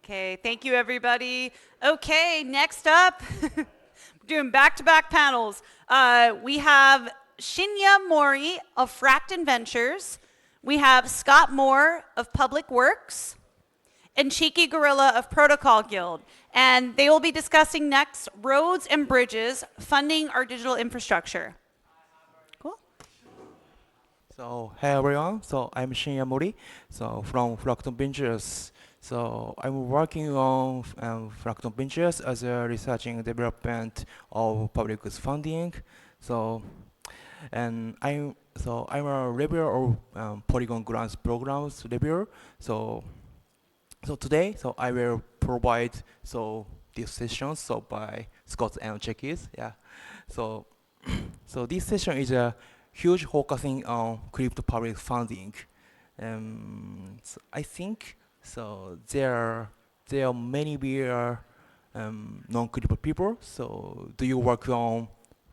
Okay, thank you, everybody. Okay, next up, we're doing back-to-back panels. We have Shinya Mori of Fracton Ventures. We have Scott Moore of Public Works and Cheeky Gorilla of Protocol Guild. And they will be discussing next roads and bridges, funding our digital infrastructure. Cool. So, hey everyone, I'm Shinya Mori, from Fracton Ventures. I'm working on Fracton Ventures as a researching and development of public goods funding. So, I'm a reviewer of Polygon grants programs reviewer. So, today, I will provide these sessions by Scott and Checkies. Yeah. So, this session is a huge focusing on crypto public funding. I think there are many weird non-crypto people. So do you work on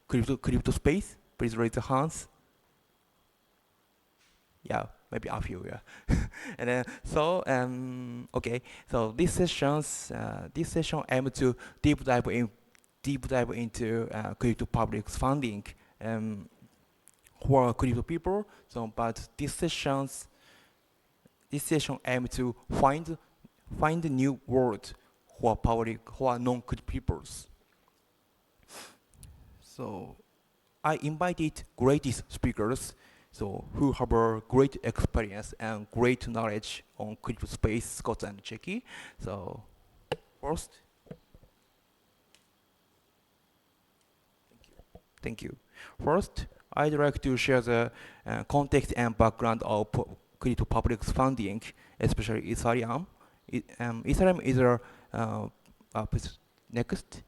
crypto space? Please raise your hands. Yeah, maybe a few. Yeah, and then okay. So this session aim to deep dive into crypto public funding. Um, for crypto people. So, but this session aim to find a new word who are non-crypto peoples. So, I invited greatest speakers, who have a great experience and great knowledge on crypto space, Scott and Jackie. So, first, thank you. First, I'd like to share the context and background of crypto public funding, especially Ethereum. Ethereum is next.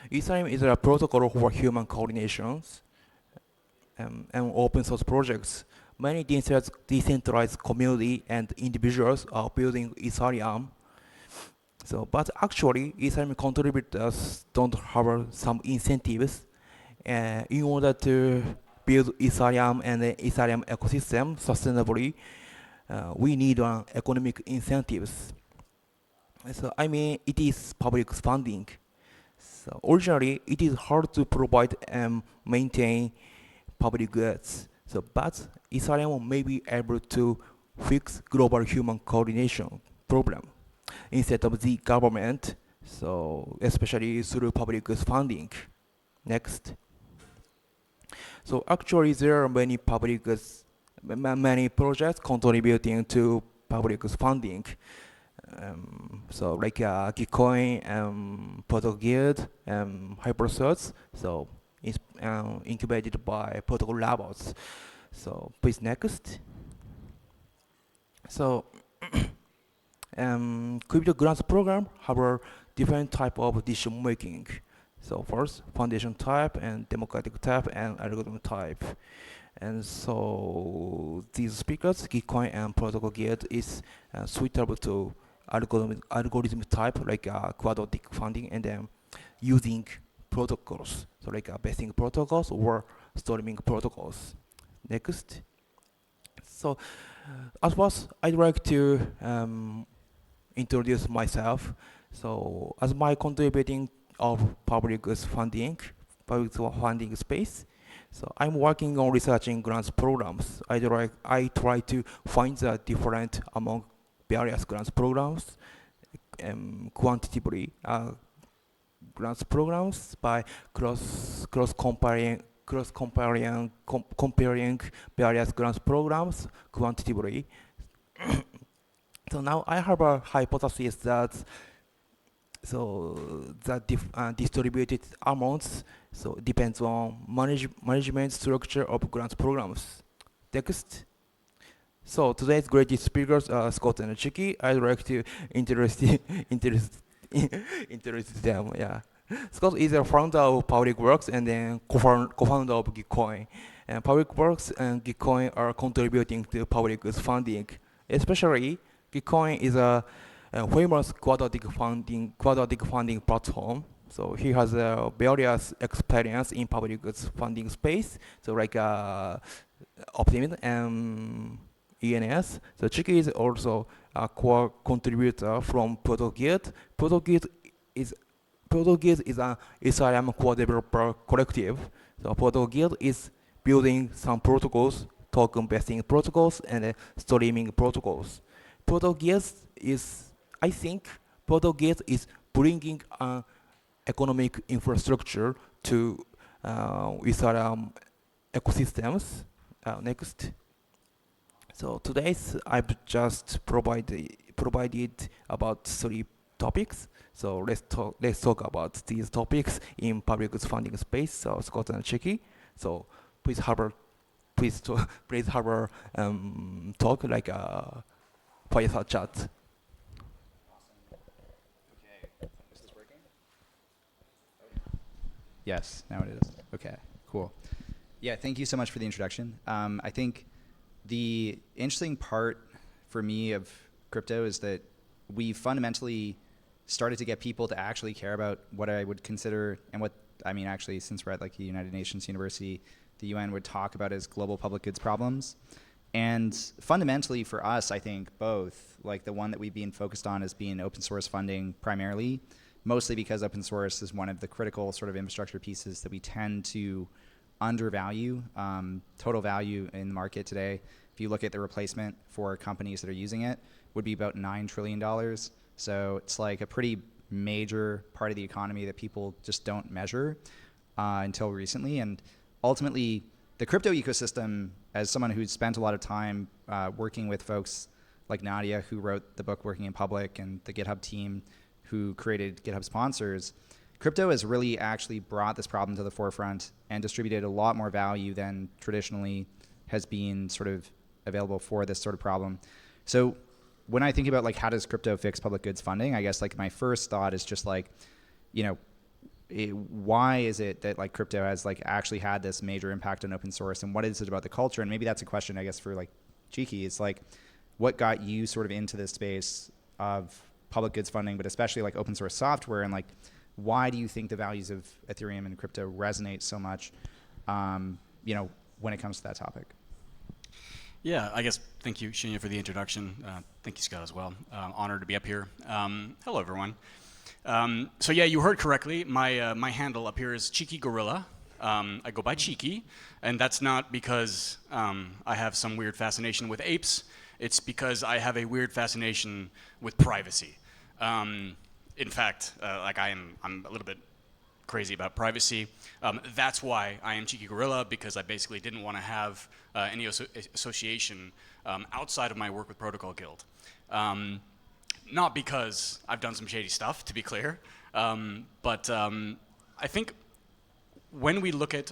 Ethereum is a protocol for human coordinations and open source projects. Many decentralized community and individuals are building Ethereum. So, but actually, Ethereum contributors don't have some incentives in order to build Ethereum and the Ethereum ecosystem sustainably. We need economic incentives. So I mean, it is public funding. So originally, it is hard to provide and maintain public goods. So, but Ethereum may be able to fix global human coordination problem instead of the government. So, especially through public goods funding. Next. So actually, there are many projects contributing to public goods funding. So like Gitcoin, Protocol Guild, Hypersearch. So it's incubated by Protocol Labs. So please next. So crypto grants program have a different type of decision making. So first, foundation type and democratic type and algorithm type. And so these speakers, Gitcoin and Protocol Guild, is suitable to algorithm type like quadratic funding and then using protocols, so like basing protocols or storming protocols. Next. So at first, I'd like to introduce myself. So as my contributing of public funding space. So I'm working on researching grants programs. I try to find the different among various grants programs, quantitatively grants programs by comparing various grants programs quantitatively. So now I have a hypothesis that distributed amounts depends on management structure of grants programs. Next. So today's greatest speakers are Scott and Chicky. I'd like to introduce introduce them. Yeah, Scott is a founder of Public Works and then co-founder of Gitcoin. And Public Works and Gitcoin are contributing to public goods funding. Especially, Gitcoin is a famous quadratic funding platform. So he has various experience in public goods funding space. So like optimism and ENS. So Chiki is also a core contributor from ProtoGit. ProtoGit is an Ethereum core developer collective. So ProtoGit is building some protocols, token vesting protocols, and streaming protocols. ProtoGit is, I think, ProtoGit is bringing an economic infrastructure to Ethereum ecosystems. Next. So today's I've just provided about 3 topics. So let's talk about these topics in public goods funding space. So Scott and Chicky. So please have a talk like a fireside chat. Okay. Is this working? Yes, now it is. Okay, cool. Yeah, thank you so much for the introduction. I think the interesting part for me of crypto is that we fundamentally started to get people to actually care about what I would consider, and what, I mean, actually, since we're at like the United Nations University, the UN would talk about as global public goods problems. And fundamentally for us, I think both, like the one that we've been focused on is being open source funding primarily, mostly because open source is one of the critical sort of infrastructure pieces that we tend to undervalue total value in the market today. If you look at the replacement for companies that are using it, would be about $9 trillion. So it's like a pretty major part of the economy that people just don't measure until recently. And ultimately, the crypto ecosystem, as someone who's spent a lot of time working with folks like Nadia, who wrote the book Working in Public, and the GitHub team who created GitHub sponsors, crypto has really actually brought this problem to the forefront and distributed a lot more value than traditionally has been sort of available for this sort of problem. So when I think about like how does crypto fix public goods funding, I guess like my first thought is just like, you know, why is it that like crypto has like actually had this major impact on open source, and what is it about the culture? And maybe that's a question, I guess, for like Cheeky. It's like, what got you sort of into this space of public goods funding, but especially like open source software, and like, why do you think the values of Ethereum and crypto resonate so much, you know, when it comes to that topic? Yeah, I guess thank you, Shinya, for the introduction. Thank you, Scott, as well. Honored to be up here. Hello, everyone. So yeah, you heard correctly. My handle up here is Cheeky Gorilla. I go by Cheeky, and that's not because I have some weird fascination with apes. It's because I have a weird fascination with privacy. In fact, like I'm a little bit crazy about privacy. That's why I am Cheeky Gorilla, because I basically didn't want to have any association outside of my work with Protocol Guild. Not because I've done some shady stuff, to be clear, but I think when we look at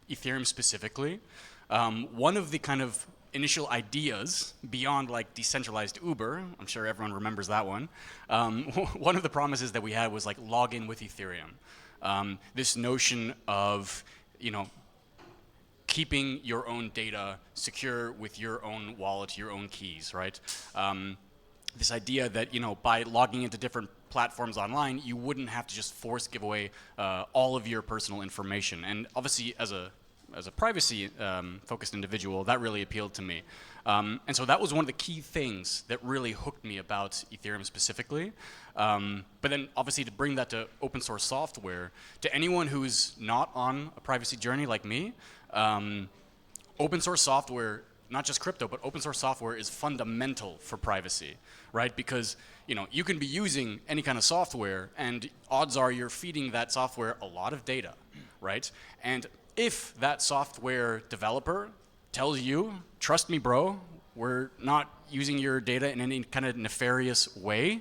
Ethereum specifically, one of the kind of initial ideas beyond like decentralized Uber, I'm sure everyone remembers that one, one of the promises that we had was like log in with Ethereum. This notion of, you know, keeping your own data secure with your own wallet, your own keys, right? This idea that, you know, by logging into different platforms online, you wouldn't have to just force give away all of your personal information. And obviously, as a privacy focused individual, that really appealed to me. And so that was one of the key things that really hooked me about Ethereum specifically. But then obviously to bring that to open source software, to anyone who's not on a privacy journey like me, open source software, not just crypto, but open source software is fundamental for privacy, right? Because, you know, you can be using any kind of software, and odds are you're feeding that software a lot of data, right? And if that software developer tells you, trust me, bro, we're not using your data in any kind of nefarious way,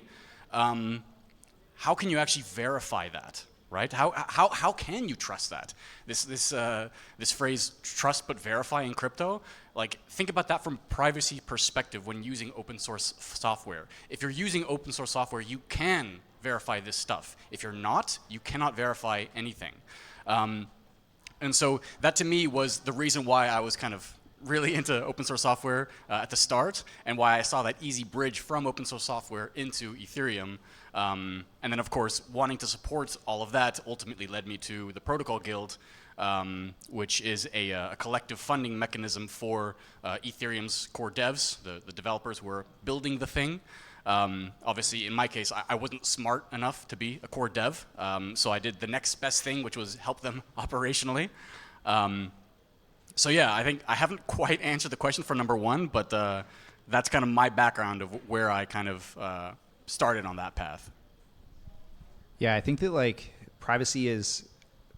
how can you actually verify that, right? How can you trust that? This phrase, trust but verify in crypto, like think about that from privacy perspective when using open source software. If you're using open source software, you can verify this stuff. If you're not, you cannot verify anything. And so that to me was the reason why I was kind of really into open source software at the start, and why I saw that easy bridge from open source software into Ethereum. And then, of course, wanting to support all of that ultimately led me to the Protocol Guild, which is a collective funding mechanism for Ethereum's core devs, the developers who are building the thing. Obviously, in my case, I wasn't smart enough to be a core dev, so I did the next best thing, which was help them operationally. So yeah, I think I haven't quite answered the question for number one, but that's kind of my background of where I kind of started on that path. Yeah, I think that like privacy is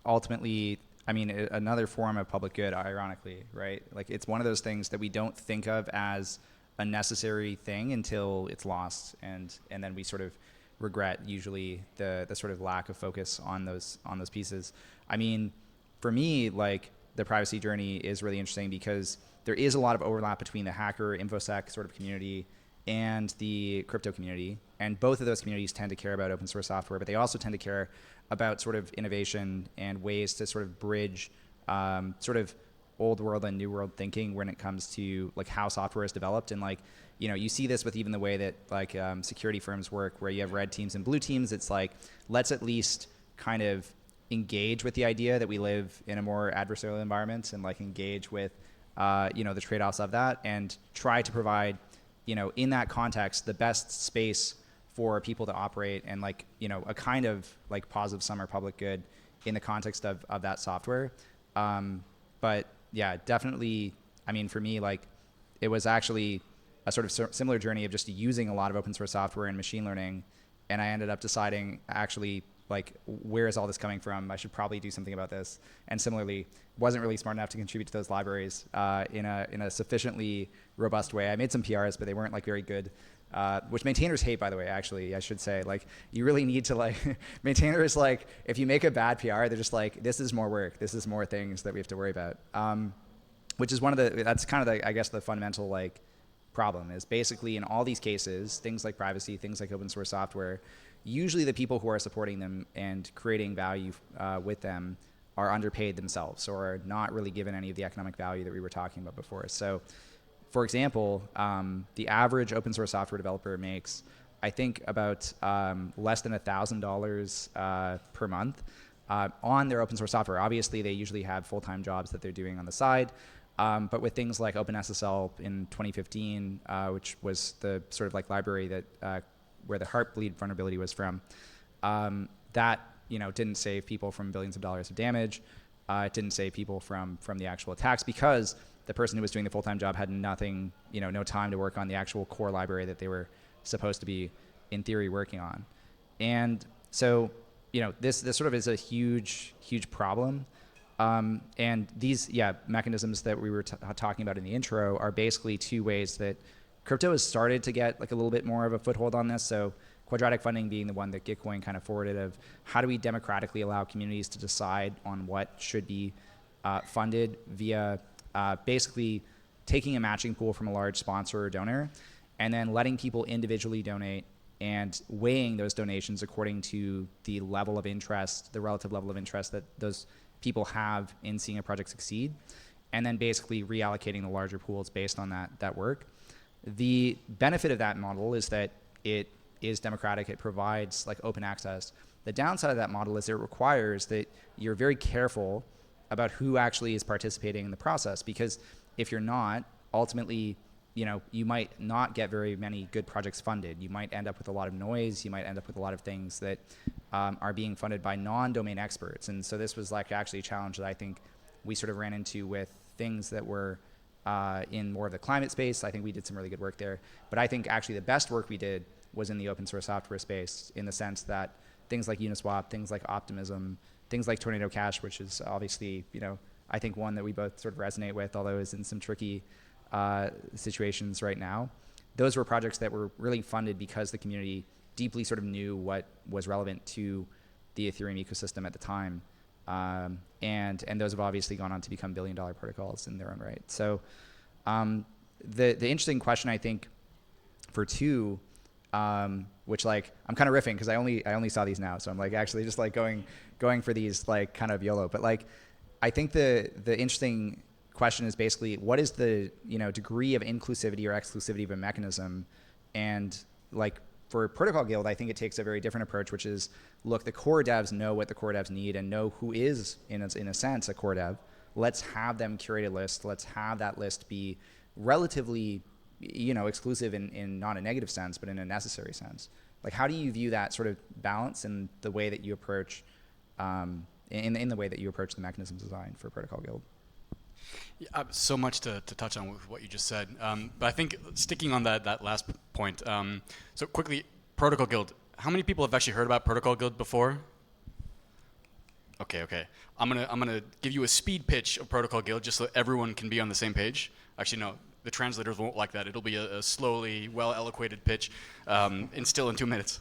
ultimately, I mean, another form of public good, ironically, right? Like it's one of those things that we don't think of as a necessary thing until it's lost, and then we sort of regret usually the sort of lack of focus on those pieces. I mean, for me, like the privacy journey is really interesting because there is a lot of overlap between the hacker infosec sort of community and the crypto community, and both of those communities tend to care about open source software, but they also tend to care about sort of innovation and ways to sort of bridge sort of old world and new world thinking when it comes to like how software is developed. And like, you know, you see this with even the way that like security firms work, where you have red teams and blue teams. It's like, let's at least kind of engage with the idea that we live in a more adversarial environment, and like engage with you know, the trade-offs of that, and try to provide, you know, in that context, the best space for people to operate, and like, you know, a kind of like positive sum or public good in the context of that software. But yeah, definitely, I mean, for me, like it was actually a sort of similar journey of just using a lot of open source software and machine learning, and I ended up deciding actually, like, where is all this coming from? I should probably do something about this. And similarly, wasn't really smart enough to contribute to those libraries in a sufficiently robust way. I made some PRs, but they weren't like very good, which maintainers hate, by the way. Actually, I should say, like, you really need to like maintainers, like, if you make a bad PR, they're just like, this is more work, this is more things that we have to worry about. Which is one of the, that's kind of the, I guess, the fundamental like problem is basically in all these cases, things like privacy, things like open source software, usually the people who are supporting them and creating value with them are underpaid themselves, or are not really given any of the economic value that we were talking about before. So, for example, the average open source software developer makes, I think, about less than $1,000 per month on their open source software. Obviously, they usually have full-time jobs that they're doing on the side. But with things like OpenSSL in 2015, which was the sort of like library that where the Heartbleed vulnerability was from, that, you know, didn't save people from billions of dollars of damage. It didn't save people from the actual attacks, because the person who was doing the full-time job had nothing, you know, no time to work on the actual core library that they were supposed to be, in theory, working on. And so, you know, this sort of is a huge problem. And these, mechanisms that we were talking about in the intro are basically two ways that crypto has started to get like a little bit more of a foothold on this. So quadratic funding being the one that Gitcoin kind of forwarded, of how do we democratically allow communities to decide on what should be funded via basically taking a matching pool from a large sponsor or donor, and then letting people individually donate and weighing those donations according to the level of interest, the relative level of interest that those people have in seeing a project succeed, and then basically reallocating the larger pools based on that work. The benefit of that model is that it is democratic. It provides like open access. The downside of that model is it requires that you're very careful about who actually is participating in the process, because if you're not, ultimately, you know, you might not get very many good projects funded. You might end up with a lot of noise. You might end up with a lot of things that are being funded by non-domain experts. And so this was like actually a challenge that I think we sort of ran into with things that were in more of the climate space. I think we did some really good work there. But I think actually the best work we did was in the open source software space, in the sense that things like Uniswap, things like Optimism, things like Tornado Cash, which is obviously, you know, I think one that we both sort of resonate with, although it's in some tricky situations right now. Those were projects that were really funded because the community deeply sort of knew what was relevant to the Ethereum ecosystem at the time. And those have obviously gone on to become billion-dollar protocols in their own right. So the interesting question, I think, for two, which like I'm kind of riffing because I only saw these now, so I'm like actually just like going for these like kind of YOLO. But like I think the interesting question is basically, what is the degree of inclusivity or exclusivity of a mechanism? And like for Protocol Guild, I think it takes a very different approach, which is, look, the core devs know what the core devs need and know who is, in a sense, a core dev. Let's have them curate a list. Let's have that list be relatively, exclusive in not a negative sense, but in a necessary sense. Like, how do you view that sort of balance in the way that you approach, in the way that you approach the mechanism design for Protocol Guild? Yeah, so much to touch on with what you just said. But I think sticking on that last point, so quickly, Protocol Guild. How many people have actually heard about Protocol Guild before? Okay. I'm gonna give you a speed pitch of Protocol Guild just so everyone can be on the same page. Actually, no. The translators won't like that. It'll be a slowly, well-eloquated pitch, in 2 minutes.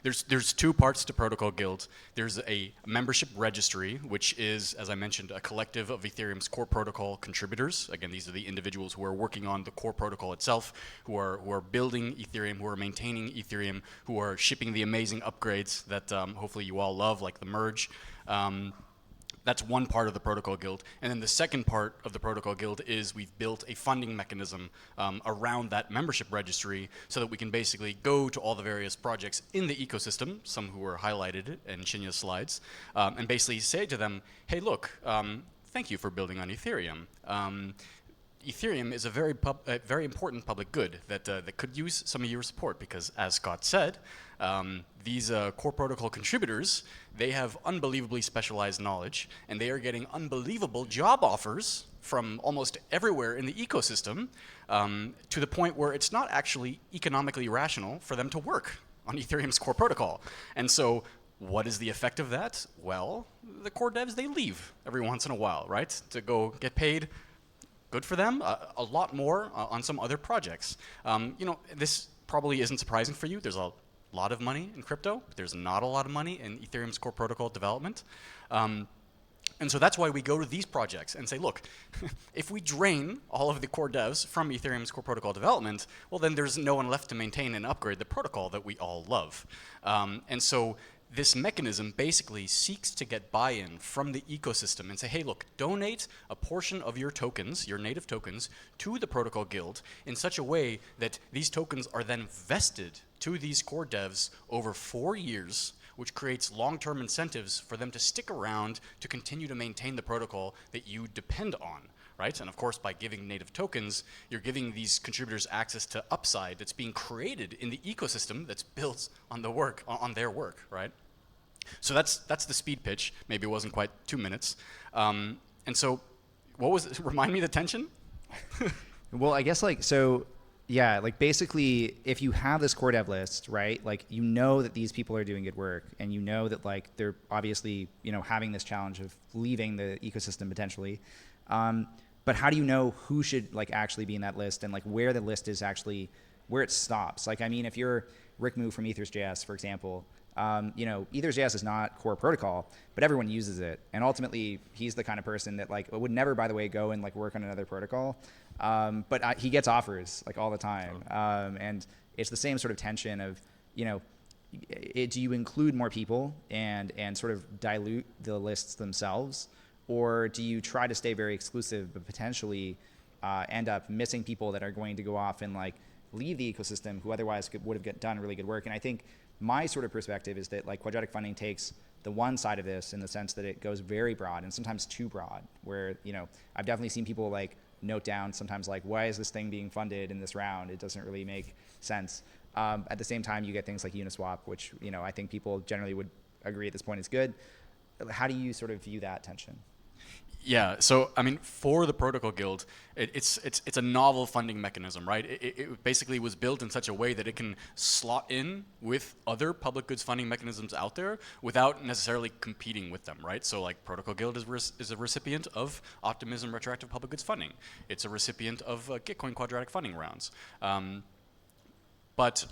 There's 2 parts to Protocol Guild. There's a membership registry, which is, as I mentioned, a collective of Ethereum's core protocol contributors. Again, these are the individuals who are working on the core protocol itself, who are building Ethereum, who are maintaining Ethereum, who are shipping the amazing upgrades that hopefully you all love, like the merge. That's one part of the Protocol Guild. And then the second part of the Protocol Guild is we've built a funding mechanism around that membership registry so that we can basically go to all the various projects in the ecosystem, some who are highlighted in Shinya's slides, and basically say to them, hey, look, thank you for building on Ethereum. Ethereum is a very important public good that could use some of your support because, as Scott said, these core protocol contributors, they have unbelievably specialized knowledge, and they are getting unbelievable job offers from almost everywhere in the ecosystem, to the point where it's not actually economically rational for them to work on Ethereum's core protocol. And so what is the effect of that? Well, the core devs, they leave every once in a while, right, to go get paid. Good for them, a lot more on some other projects. This probably isn't surprising for you. There's a lot of money in crypto. There's not a lot of money in Ethereum's core protocol development. And so that's why we go to these projects and say, look, if we drain all of the core devs from Ethereum's core protocol development, well, then there's no one left to maintain and upgrade the protocol that we all love. And so this mechanism basically seeks to get buy-in from the ecosystem and say, hey, look, donate a portion of your tokens, your native tokens, to the Protocol Guild in such a way that these tokens are then vested to these core devs over 4 years, which creates long-term incentives for them to stick around to continue to maintain the protocol that you depend on, right? And of course, by giving native tokens, you're giving these contributors access to upside that's being created in the ecosystem that's built on the work, on their work, right? So that's the speed pitch. Maybe it wasn't quite 2 minutes. And so, what was it? Remind me the tension? Well, I guess basically, if you have this core dev list, right, like, you know that these people are doing good work, and you know that, like, they're obviously, having this challenge of leaving the ecosystem potentially. But how do you know who should, like, actually be in that list, and, like, where the list is actually, where it stops? Like, I mean, if you're Rick Moo from Ethers.js, for example, Ethers.js is not core protocol, but everyone uses it. And ultimately, he's the kind of person that, like, would never, by the way, go and, like, work on another protocol. But he gets offers, like, all the time. And it's the same sort of tension of, do you include more people and sort of dilute the lists themselves? Or do you try to stay very exclusive, but potentially end up missing people that are going to go off and, like, leave the ecosystem who otherwise would have done really good work? And I think my sort of perspective is that, like, quadratic funding takes the one side of this in the sense that it goes very broad and sometimes too broad, where, I've definitely seen people, like, note down sometimes, like, why is this thing being funded in this round? It doesn't really make sense. At the same time, you get things like Uniswap, which, I think people generally would agree at this point is good. How do you sort of view that tension? Yeah, so I mean, for the Protocol Guild, it's a novel funding mechanism, right? It basically was built in such a way that it can slot in with other public goods funding mechanisms out there without necessarily competing with them, right? So, like, Protocol Guild is a recipient of Optimism retroactive public goods funding. It's a recipient of Gitcoin quadratic funding rounds. But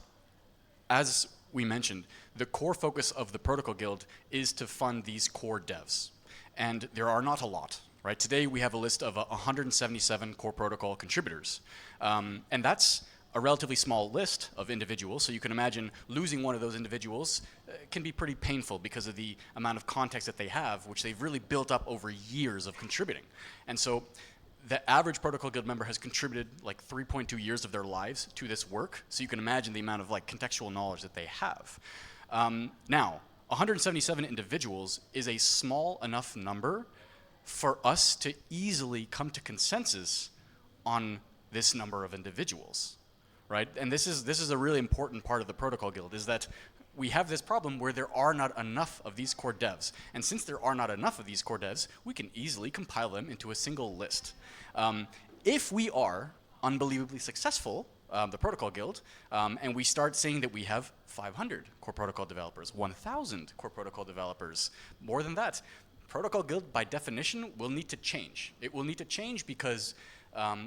as we mentioned, the core focus of the Protocol Guild is to fund these core devs. And there are not a lot, right? Today we have a list of 177 core protocol contributors. And that's a relatively small list of individuals. So you can imagine losing one of those individuals can be pretty painful because of the amount of context that they have, which they've really built up over years of contributing. And so the average Protocol Guild member has contributed like 3.2 years of their lives to this work. So you can imagine the amount of like contextual knowledge that they have. Now, 177 individuals is a small enough number for us to easily come to consensus on this number of individuals, right? And this is a really important part of the Protocol Guild, is that we have this problem where there are not enough of these core devs. And since there are not enough of these core devs, we can easily compile them into a single list. If we are unbelievably successful, the Protocol Guild, and we start saying that we have 500 core protocol developers, 1,000 core protocol developers, more than that, Protocol Guild, by definition, will need to change. It will need to change because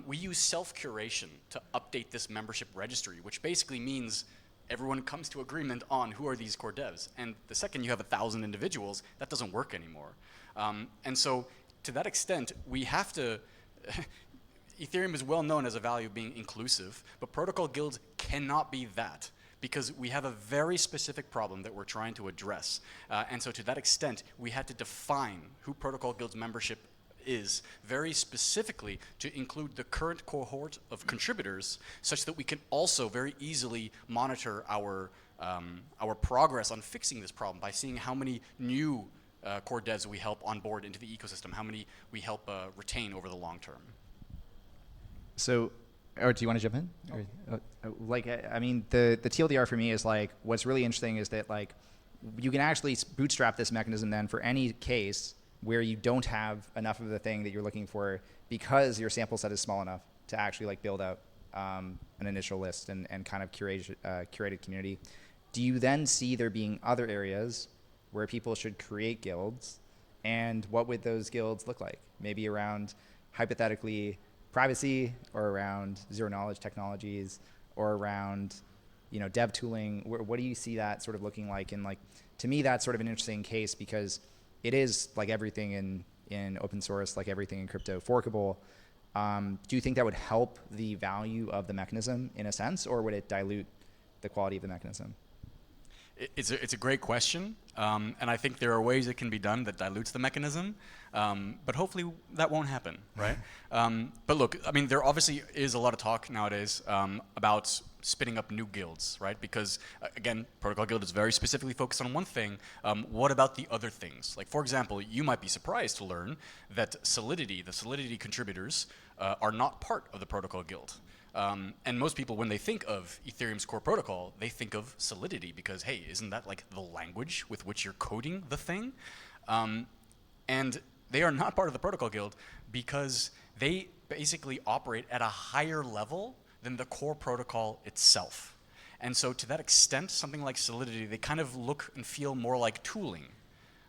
we use self-curation to update this membership registry, which basically means everyone comes to agreement on who are these core devs. And the second you have 1,000 individuals, that doesn't work anymore. And so to that extent, we have to Ethereum is well known as a value of being inclusive, but Protocol Guilds cannot be that, because we have a very specific problem that we're trying to address. And so to that extent, we had to define who Protocol Guilds membership is very specifically to include the current cohort of contributors, such that we can also very easily monitor our progress on fixing this problem by seeing how many new core devs we help onboard into the ecosystem, how many we help retain over the long term. So, or do you want to jump in? Or, like, I mean, the TLDR for me is like, what's really interesting is that like, you can actually bootstrap this mechanism then for any case where you don't have enough of the thing that you're looking for, because your sample set is small enough to actually like build out an initial list and kind of curated community. Do you then see there being other areas where people should create guilds, and what would those guilds look like? Maybe around, hypothetically, privacy, or around zero knowledge technologies, or around, you know, dev tooling. What do you see that sort of looking like? And like, to me, that's sort of an interesting case, because it is like everything in open source, like everything in crypto, forkable. Do you think that would help the value of the mechanism in a sense, or would it dilute the quality of the mechanism? It's a great question, and I think there are ways it can be done that dilutes the mechanism, but hopefully that won't happen, right? But look, I mean, there obviously is a lot of talk nowadays about spinning up new guilds, right? Because again, Protocol Guild is very specifically focused on one thing. What about the other things? Like, for example, you might be surprised to learn that Solidity, the Solidity contributors, are not part of the Protocol Guild. And most people, when they think of Ethereum's core protocol, they think of Solidity, because, hey, isn't that like the language with which you're coding the thing? And they are not part of the Protocol Guild because they basically operate at a higher level than the core protocol itself. And so to that extent, something like Solidity, they kind of look and feel more like tooling.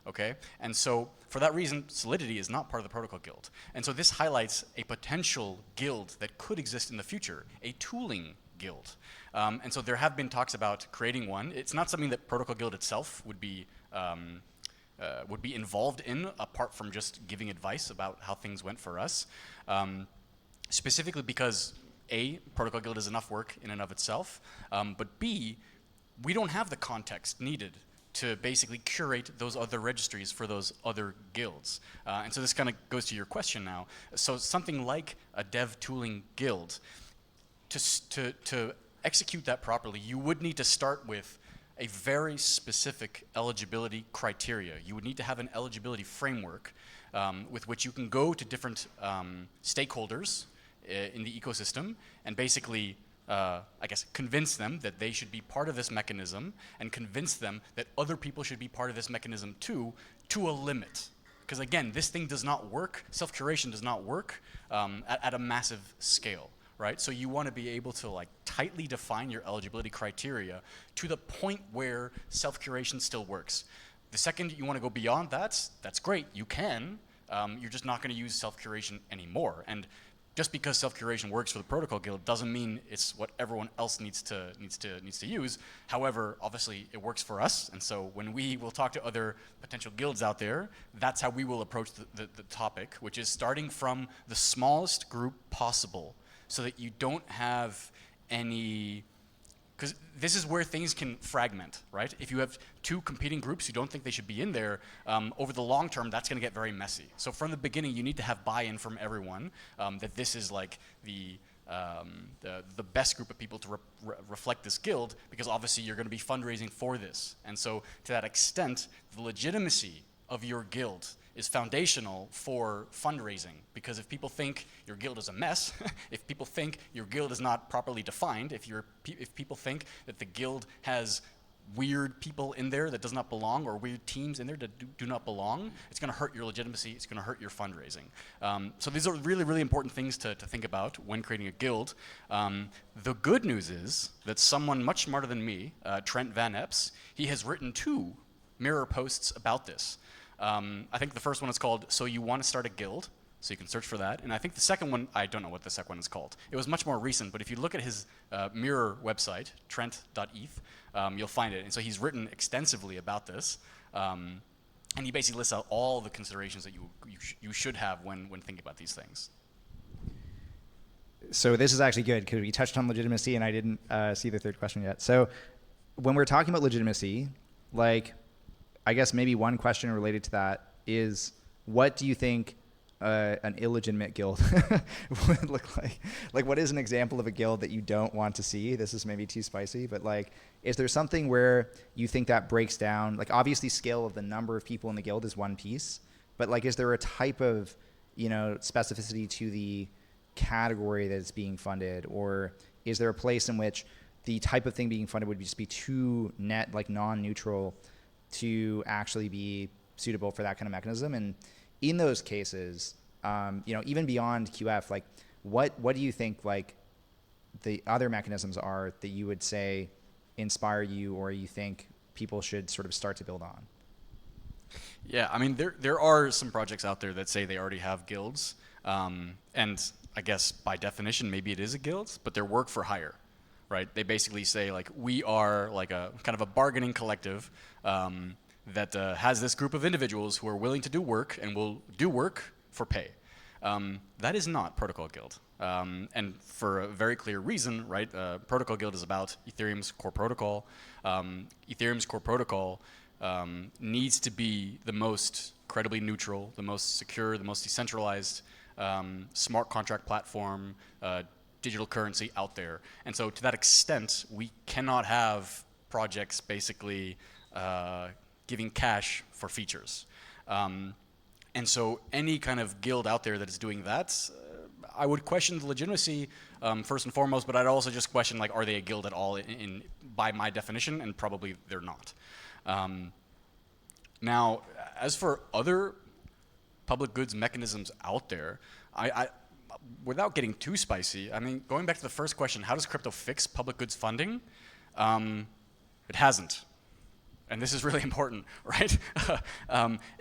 Okay? And so for that reason, Solidity is not part of the Protocol Guild. And so this highlights a potential guild that could exist in the future, a tooling guild. And so there have been talks about creating one. It's not something that Protocol Guild itself would be involved in, apart from just giving advice about how things went for us. Specifically because A, Protocol Guild is enough work in and of itself, but B, we don't have the context needed to basically curate those other registries for those other guilds. And so this kind of goes to your question now. So something like a dev tooling guild, to execute that properly, you would need to start with a very specific eligibility criteria. You would need to have an eligibility framework with which you can go to different stakeholders in the ecosystem and basically I guess, convince them that they should be part of this mechanism, and convince them that other people should be part of this mechanism too, to a limit. Because again, this thing does not work, self-curation does not work at a massive scale, right? So you want to be able to like tightly define your eligibility criteria to the point where self-curation still works. The second you want to go beyond that, that's great, you can. You're just not going to use self-curation anymore. And just because self-curation works for the Protocol Guild doesn't mean it's what everyone else needs to use. However, obviously it works for us, and so when we will talk to other potential guilds out there, that's how we will approach the topic, which is starting from the smallest group possible, so that you don't have any, because this is where things can fragment, right? If you have two competing groups who don't think they should be in there, over the long term, that's going to get very messy. So from the beginning, you need to have buy-in from everyone that this is like the best group of people to reflect this guild, because obviously you're going to be fundraising for this. And so to that extent, the legitimacy of your guild is foundational for fundraising, because if people think your guild is a mess, if people think your guild is not properly defined, if people think that the guild has weird people in there that does not belong, or weird teams in there that do not belong, it's going to hurt your legitimacy, it's going to hurt your fundraising. So these are really, really important things to think about when creating a guild. The good news is that someone much smarter than me, Trent Van Epps, he has written 2 mirror posts about this. I think the first one is called "So You Want to Start a Guild," so you can search for that. And I think the second one, I don't know what the second one is called. It was much more recent, but if you look at his Mirror website, trent.eth, you'll find it. And so he's written extensively about this. And he basically lists out all the considerations that you should have when thinking about these things. So this is actually good, because we touched on legitimacy, and I didn't see the third question yet. So when we're talking about legitimacy, like, I guess maybe one question related to that is, what do you think an illegitimate guild would look like? Like, what is an example of a guild that you don't want to see? This is maybe too spicy, but like, is there something where you think that breaks down? Like, obviously scale of the number of people in the guild is one piece, but like, is there a type of, specificity to the category that is being funded? Or is there a place in which the type of thing being funded would just be too non-neutral to actually be suitable for that kind of mechanism? And in those cases, even beyond QF, like, what do you think, like, the other mechanisms are that you would say inspire you, or you think people should sort of start to build on? Yeah, I mean, there are some projects out there that say they already have guilds, and I guess by definition, maybe it is a guild, but they're work for hire. Right? They basically say, like, we are like a kind of a bargaining collective that has this group of individuals who are willing to do work and will do work for pay. That is not Protocol Guild. And for a very clear reason, right? Protocol Guild is about Ethereum's core protocol. Ethereum's core protocol needs to be the most credibly neutral, the most secure, the most decentralized smart contract platform, digital currency out there. And so to that extent, we cannot have projects basically giving cash for features. And so any kind of guild out there that is doing that, I would question the legitimacy first and foremost, but I'd also just question, like, are they a guild at all by my definition? And probably they're not. Now, as for other public goods mechanisms out there, without getting too spicy, I mean, going back to the first question, how does crypto fix public goods funding? It hasn't. And this is really important, right?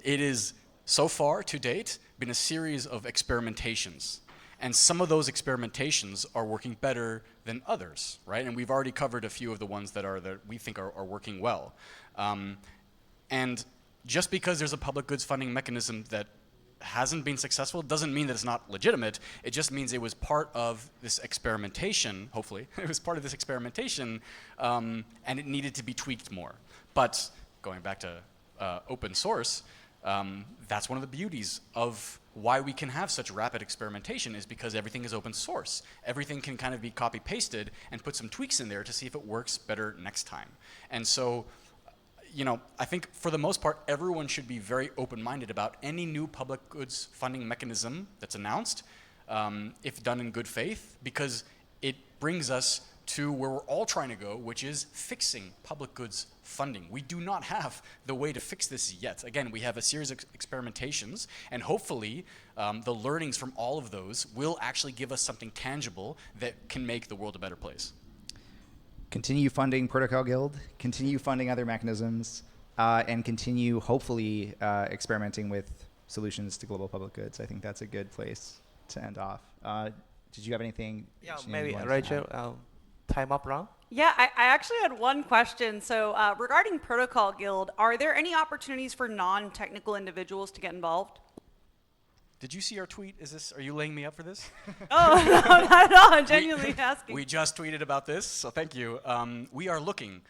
It is, so far to date, been a series of experimentations. And some of those experimentations are working better than others, right? And we've already covered a few of the ones that we think are working well. And just because there's a public goods funding mechanism that hasn't been successful doesn't mean that it's not legitimate. It just means it was part of this experimentation, hopefully. It was part of this experimentation, and it needed to be tweaked more. But going back to open source, that's one of the beauties of why we can have such rapid experimentation, is because everything is open source. Everything can kind of be copy-pasted and put some tweaks in there to see if it works better next time. And so, I think for the most part, everyone should be very open-minded about any new public goods funding mechanism that's announced, if done in good faith, because it brings us to where we're all trying to go, which is fixing public goods funding. We do not have the way to fix this yet. Again, we have a series of experimentations, and hopefully the learnings from all of those will actually give us something tangible that can make the world a better place. Continue funding Protocol Guild, continue funding other mechanisms, and continue, hopefully, experimenting with solutions to global public goods. I think that's a good place to end off. Did you have anything? Yeah, Shinya, maybe you wanted to Rachel, add? time up round. Yeah, I actually had one question. So regarding Protocol Guild, are there any opportunities for non-technical individuals to get involved? Did you see our tweet? Are you laying me up for this? Oh, no, not at all. I'm genuinely asking. We just tweeted about this, so thank you. We are looking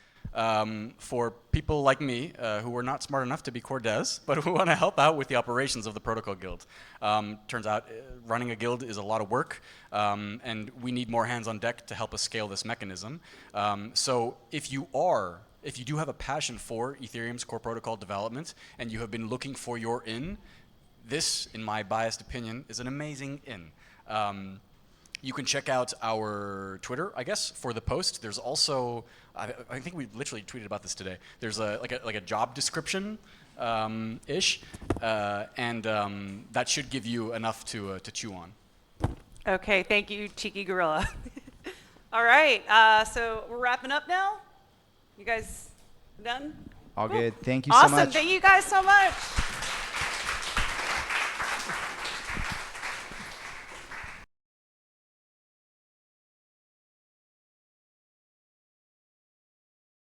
for people like me who are not smart enough to be core devs, but who want to help out with the operations of the Protocol Guild. Turns out running a guild is a lot of work, and we need more hands on deck to help us scale this mechanism. So if you do have a passion for Ethereum's core protocol development, and you have been looking for your in, this, in my biased opinion, is an amazing in. You can check out our Twitter, I guess, for the post. There's also, I think we literally tweeted about this today. There's like a job description ish, and that should give you enough to chew on. Okay, thank you, Cheeky Gorilla. All right, so we're wrapping up now. You guys done? All Cool. good. Thank you so Awesome. much. Thank you guys so much.